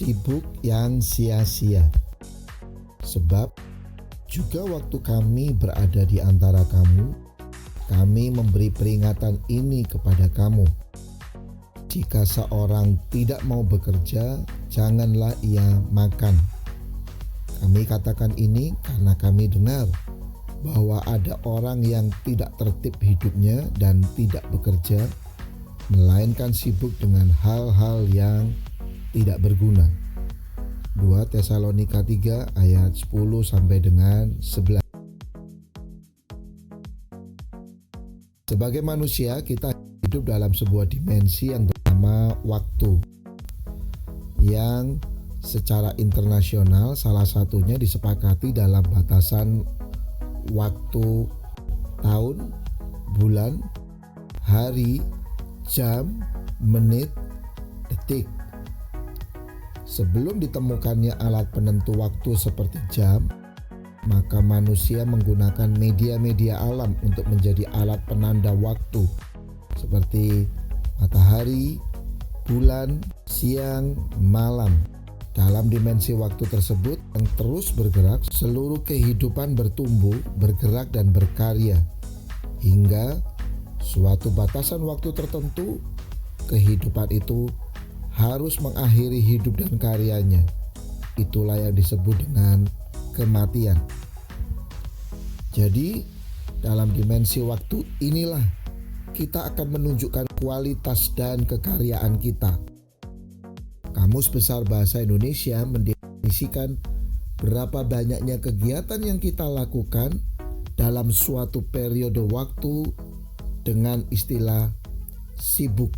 sibuk yang sia-sia. Sebab juga waktu kami berada di antara kamu, kami memberi peringatan ini kepada kamu. Jika seorang tidak mau bekerja, janganlah ia makan. Kami katakan ini karena kami dengar bahwa ada orang yang tidak tertib hidupnya dan tidak bekerja, melainkan sibuk dengan hal-hal yang tidak berguna. 2 Tesalonika 3 ayat 10 sampai dengan 11. Sebagai manusia, kita hidup dalam sebuah dimensi yang bernama waktu, yang secara internasional salah satunya disepakati dalam batasan waktu tahun, bulan, hari, jam, menit, detik. Sebelum ditemukannya alat penentu waktu seperti jam, maka manusia menggunakan media-media alam untuk menjadi alat penanda waktu seperti matahari, bulan, siang, malam. Dalam dimensi waktu tersebut yang terus bergerak, seluruh kehidupan bertumbuh, bergerak dan berkarya hingga suatu batasan waktu tertentu kehidupan itu harus mengakhiri hidup dan karyanya. Itulah yang disebut dengan kematian. Jadi dalam dimensi waktu inilah kita akan menunjukkan kualitas dan kekaryaan kita. Kamus Besar Bahasa Indonesia mendefinisikan berapa banyaknya kegiatan yang kita lakukan dalam suatu periode waktu dengan istilah sibuk.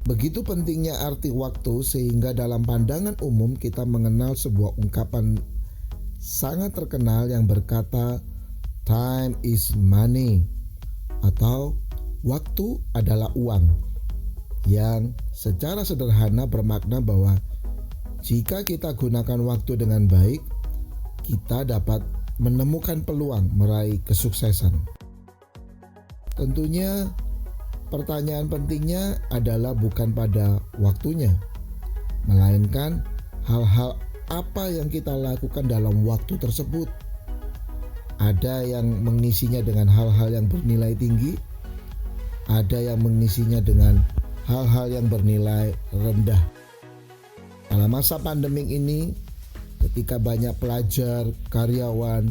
Begitu pentingnya arti waktu sehingga dalam pandangan umum kita mengenal sebuah ungkapan sangat terkenal yang berkata time is money atau waktu adalah uang, yang secara sederhana bermakna bahwa jika kita gunakan waktu dengan baik, kita dapat menemukan peluang meraih kesuksesan. Tentunya pertanyaan pentingnya adalah bukan pada waktunya, melainkan hal-hal apa yang kita lakukan dalam waktu tersebut. Ada yang mengisinya dengan hal-hal yang bernilai tinggi, ada yang mengisinya dengan hal-hal yang bernilai rendah. Dalam masa pandemik ini, ketika banyak pelajar, karyawan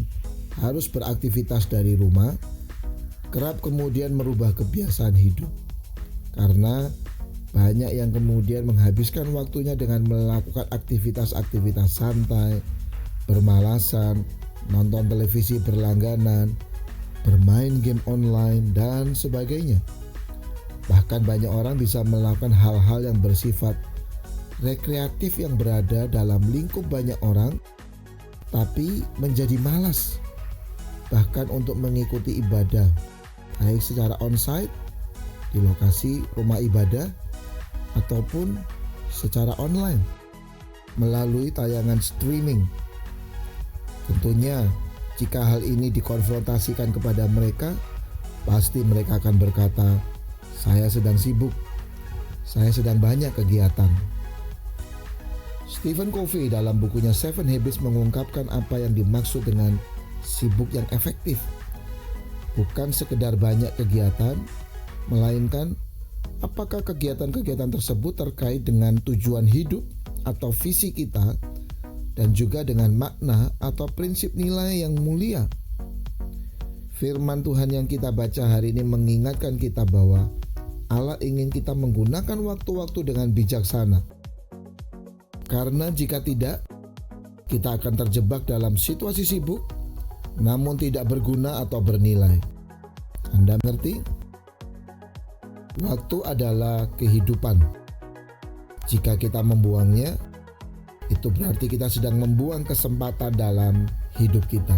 harus beraktivitas dari rumah, kerap kemudian merubah kebiasaan hidup. Karena banyak yang kemudian menghabiskan waktunya dengan melakukan aktivitas-aktivitas santai, bermalasan, nonton televisi berlangganan, bermain game online, dan sebagainya. Bahkan banyak orang bisa melakukan hal-hal yang bersifat rekreatif yang berada dalam lingkup banyak orang, tapi menjadi malas bahkan untuk mengikuti ibadah, baik secara onsite di lokasi rumah ibadah ataupun secara online melalui tayangan streaming. Tentunya jika hal ini dikonfrontasikan kepada mereka, pasti mereka akan berkata, saya sedang sibuk, saya sedang banyak kegiatan. Stephen Covey dalam bukunya Seven Habits mengungkapkan apa yang dimaksud dengan sibuk yang efektif. Bukan sekedar banyak kegiatan, melainkan apakah kegiatan-kegiatan tersebut terkait dengan tujuan hidup atau visi kita, dan juga dengan makna atau prinsip nilai yang mulia. Firman Tuhan yang kita baca hari ini mengingatkan kita bahwa Allah ingin kita menggunakan waktu-waktu dengan bijaksana. Karena jika tidak, kita akan terjebak dalam situasi sibuk, namun tidak berguna atau bernilai. Anda mengerti? Waktu adalah kehidupan. Jika kita membuangnya, itu berarti kita sedang membuang kesempatan dalam hidup kita.